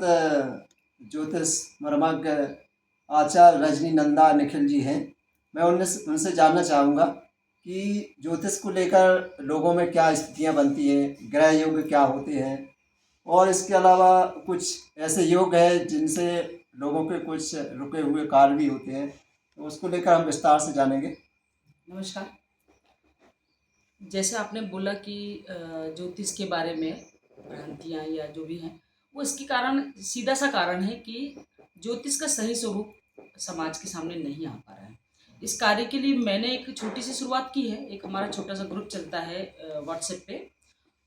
ज्योतिष मर्मज्ञ आचार्य रजनीनंदा निखिल जी हैं। मैं उनसे जानना चाहूँगा कि ज्योतिष को लेकर लोगों में क्या स्थितियाँ बनती हैं, ग्रह योग क्या होते हैं और इसके अलावा कुछ ऐसे योग हैं जिनसे लोगों के कुछ रुके हुए कार्य भी होते हैं, तो उसको लेकर हम विस्तार से जानेंगे। नमस्कार। जैसे आपने बोला कि ज्योतिष के बारे में भ्रांतियाँ या जो भी हैं, वो इसके कारण सीधा सा कारण है कि ज्योतिष का सही स्वरूप समाज के सामने नहीं आ पा रहा है। इस कार्य के लिए मैंने एक छोटी सी शुरुआत की है। एक हमारा छोटा सा ग्रुप चलता है व्हाट्सएप पे,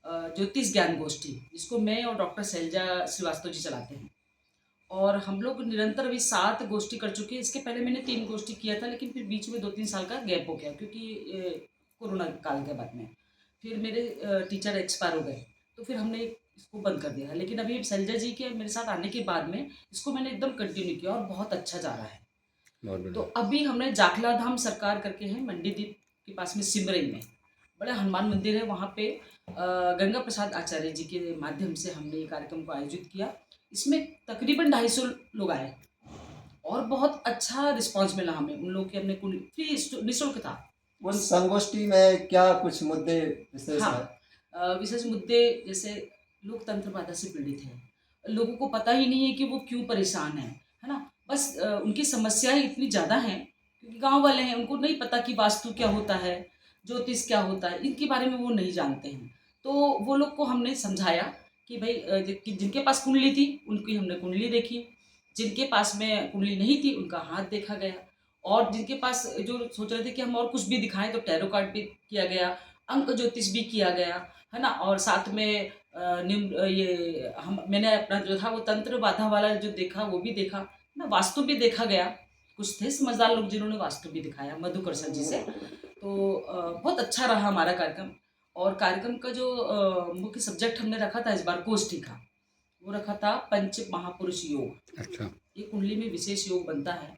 ज्योतिष ज्ञान गोष्ठी, जिसको मैं और डॉक्टर शैलजा श्रीवास्तव जी चलाते हैं। और हम लोग निरंतर अभी 7 गोष्ठी कर चुके हैं। इसके पहले मैंने 3 गोष्ठी किया था, लेकिन फिर बीच में 2-3 साल का गैप हो गया क्योंकि कोरोना काल के बाद में फिर मेरे टीचर एक्सपायर हो गए, तो फिर हमने इसको बंद कर दिया। लेकिन अभी शैलजा जी के मेरे साथ आने के बाद में इसको मैंने एकदम कंटिन्यू किया और बहुत अच्छा जा रहा है। बहुत तो बढ़िया। अभी हमने जाखला धाम सरकार करके है मंडी द्वीप के पास में सिमरई में बड़ा हनुमान मंदिर है, वहाँ पे गंगा प्रसाद आचार्य जी के माध्यम से हमने ये कार्यक्रम को आयोजित किया। इसमें तकरीबन 250 लोग आए और बहुत अच्छा रिस्पांस मिला हमें। उन लोगों के हमने फ्री निःशुल्क था। उस संगोष्ठी में क्या कुछ मुद्दे विशेष हाँ, हैं? विशेष मुद्दे जैसे लोकतंत्र बाधा से पीड़ित हैं, लोगों को पता ही नहीं है कि वो क्यों परेशान है ना? बस उनकी समस्याएं इतनी ज़्यादा हैं क्योंकि गांव वाले हैं, उनको नहीं पता कि वास्तु क्या होता है, ज्योतिष क्या होता है, इनके बारे में वो नहीं जानते हैं। तो वो लोग को हमने समझाया कि भाई जिनके पास कुंडली थी उनकी हमने कुंडली देखी, जिनके पास में कुंडली नहीं थी उनका हाथ देखा गया, और जिनके पास जो सोच रहे थे कि हम और कुछ भी दिखाएं तो टैरो कार्ड भी किया गया, अंक ज्योतिष भी किया गया, है ना? और साथ में ये हम मैंने अपना जो था वो तंत्र बाधा वाला जो देखा वो भी देखा ना, वास्तु भी देखा गया। कुछ थे समझदार लोग जिन्होंने वास्तु भी दिखाया मधुकर सर जी से। तो बहुत अच्छा रहा हमारा कार्यक्रम। और कार्यक्रम का जो मुख्य सब्जेक्ट हमने रखा था इस बार गोष्ठी का, वो रखा था पंच महापुरुष योग। अच्छा। ये कुंडली में विशेष योग बनता है।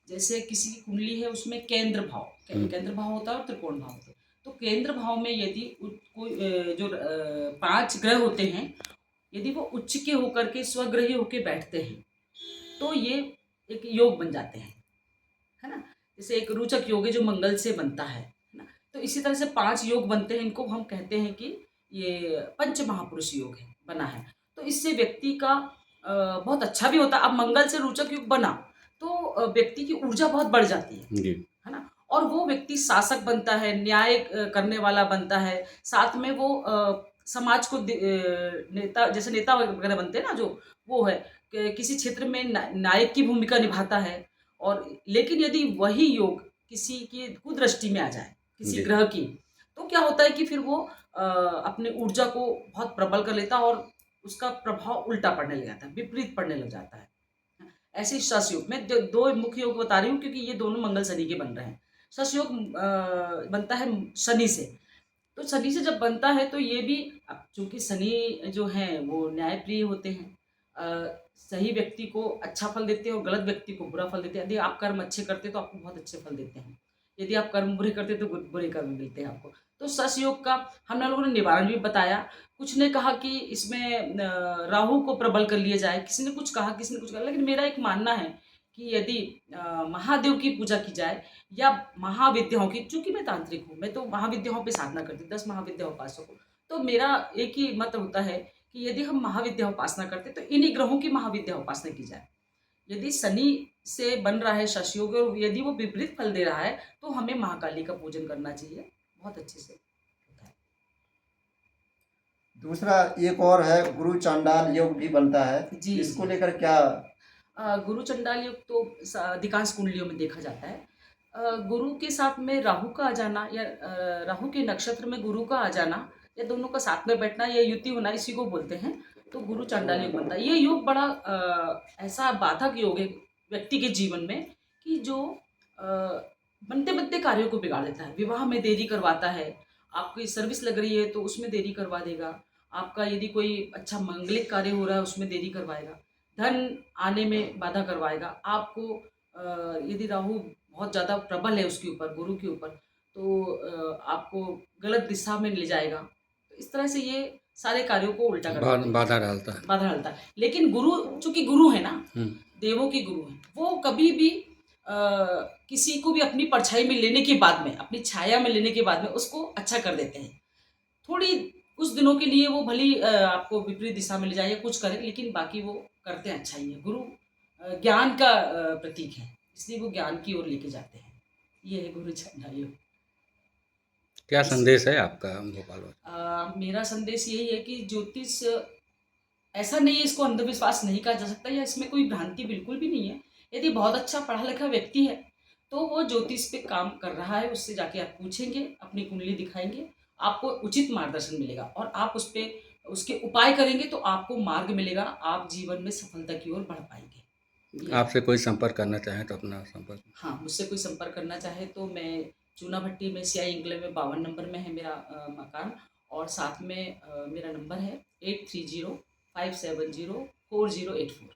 जैसे किसी की कुंडली है उसमें केंद्र भाव, केंद्र भाव होता है और त्रिकोण भाव होता है। तो केंद्र भाव में यदि कोई जो 5 ग्रह होते हैं, यदि वो उच्च के होकर के स्वग्रही होकर बैठते हैं तो ये एक योग बन जाते हैं, है ना? जैसे एक रोचक योग है जो मंगल से बनता है ना? तो इसी तरह से 5 योग बनते हैं, इनको हम कहते हैं कि ये पंच महापुरुष योग है, बना है। तो इससे व्यक्ति का बहुत अच्छा भी होता है। अब मंगल से रोचक योग बना तो व्यक्ति की ऊर्जा बहुत बढ़ जाती जी। है ना? और वो व्यक्ति शासक बनता है, न्याय करने वाला बनता है। साथ में वो समाज को नेता, जैसे नेता वगैरह बनते हैं ना, जो वो है किसी क्षेत्र में नायक की भूमिका निभाता है। और लेकिन यदि वही योग किसी की कुदृष्टि में आ जाए, किसी जी। ग्रह की, तो क्या होता है कि फिर वो अपने ऊर्जा को बहुत प्रबल कर लेता है और उसका प्रभाव उल्टा पड़ने लग जाता है, विपरीत पड़ने लग जाता है। ऐसे शश योग में जो 2 मुख्य योग बता रही हूँ क्योंकि ये दोनों मंगल शनि के बन रहे हैं। शश योग बनता है शनि से। तो शनि से जब बनता है तो ये भी, अब चूँकि शनि जो हैं वो न्यायप्रिय होते हैं। सही व्यक्ति को अच्छा फल देते हैं और गलत व्यक्ति को बुरा फल देते हैं। यदि आप कर्म अच्छे करते हैं तो आपको बहुत अच्छे फल देते हैं। यदि आप कर्म बुरे करते हैं तो बुरे कर्म मिलते हैं आपको। तो शश योग का हम लोगों ने निवारण भी बताया। कुछ ने कहा कि इसमें राहु को प्रबल कर लिया जाए, किसी ने कुछ कहा, किसी ने कुछ कहा। लेकिन मेरा एक मानना है कि यदि महादेव की पूजा की जाए या महाविद्याओं की, चूँकि मैं तांत्रिक हूँ, मैं तो महाविद्याओं पे साधना करती हूँ, 10 महाविद्या उपासक हूँ। तो मेरा एक ही मत होता है कि यदि हम महाविद्या उपासना करते तो इन्हीं ग्रहों की महाविद्या उपासना की जाए। यदि शनि से बन रहा है शश योग और यदि वो विपरीत फल दे रहा है तो हमें महाकाली का पूजन करना चाहिए, बहुत अच्छे से होता है। दूसरा एक और है गुरु चांडाल योग भी बनता है, जी इसको जी। लेकर क्या? गुरु चंडाल योग तो अधिकांश कुंडलियों में देखा जाता है। गुरु के साथ में राहु का आ जाना या राहु के नक्षत्र में गुरु का आ जाना या दोनों का साथ में बैठना या युति होना, इसी को बोलते हैं। तो गुरु चंडाल योग बनता है। ये योग बड़ा ऐसा बाधक योग है व्यक्ति के जीवन में कि जो बनते बनते कार्यों को बिगाड़ देता है। विवाह में देरी करवाता है, आपकी सर्विस लग रही है तो उसमें देरी करवा देगा, आपका यदि कोई अच्छा मांगलिक कार्य हो रहा है उसमें देरी करवाएगा, धन आने में बाधा करवाएगा आपको। यदि राहु बहुत ज़्यादा प्रबल है उसके ऊपर, गुरु के ऊपर, तो आपको गलत दिशा में ले जाएगा। तो इस तरह से ये सारे कार्यों को उल्टा कर देते हैं, बाधा डालता है। बाधा डालता है। लेकिन गुरु, चूंकि गुरु है ना, देवों की गुरु है, वो कभी भी किसी को भी अपनी परछाई में लेने के बाद में, अपनी छाया में लेने के बाद में उसको अच्छा कर देते हैं। थोड़ी कुछ दिनों के लिए वो भली आपको विपरीत दिशा में ले जाए या कुछ करे, लेकिन बाकी वो करते हैं अच्छा ही है। गुरु ज्ञान का प्रतीक है, इसलिए वो ज्ञान की ओर लेके जाते हैं। ये है गुरु चरणारियो। क्या संदेश है आपका गोपाल भाई? मेरा संदेश यही है कि ज्योतिष ऐसा नहीं है, इसको अंधविश्वास नहीं कहा जा सकता या इसमें कोई भ्रांति बिल्कुल भी नहीं है। यदि बहुत अच्छा पढ़ा लिखा व्यक्ति है तो वो ज्योतिष पे काम कर रहा है, उससे जाके आप पूछेंगे, अपनी कुंडली दिखाएंगे, आपको उचित मार्गदर्शन मिलेगा और आप उस पे उसके उपाय करेंगे तो आपको मार्ग मिलेगा, आप जीवन में सफलता की ओर बढ़ पाएंगे। आपसे कोई संपर्क करना चाहे तो अपना संपर्क। हाँ, मुझसे कोई संपर्क करना चाहे तो मैं चूना भट्टी में सियाई इंक्लेव में 52 नंबर में है मेरा मकान, और साथ में मेरा नंबर है 8305704084।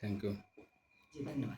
थैंक यू जी, धन्यवाद।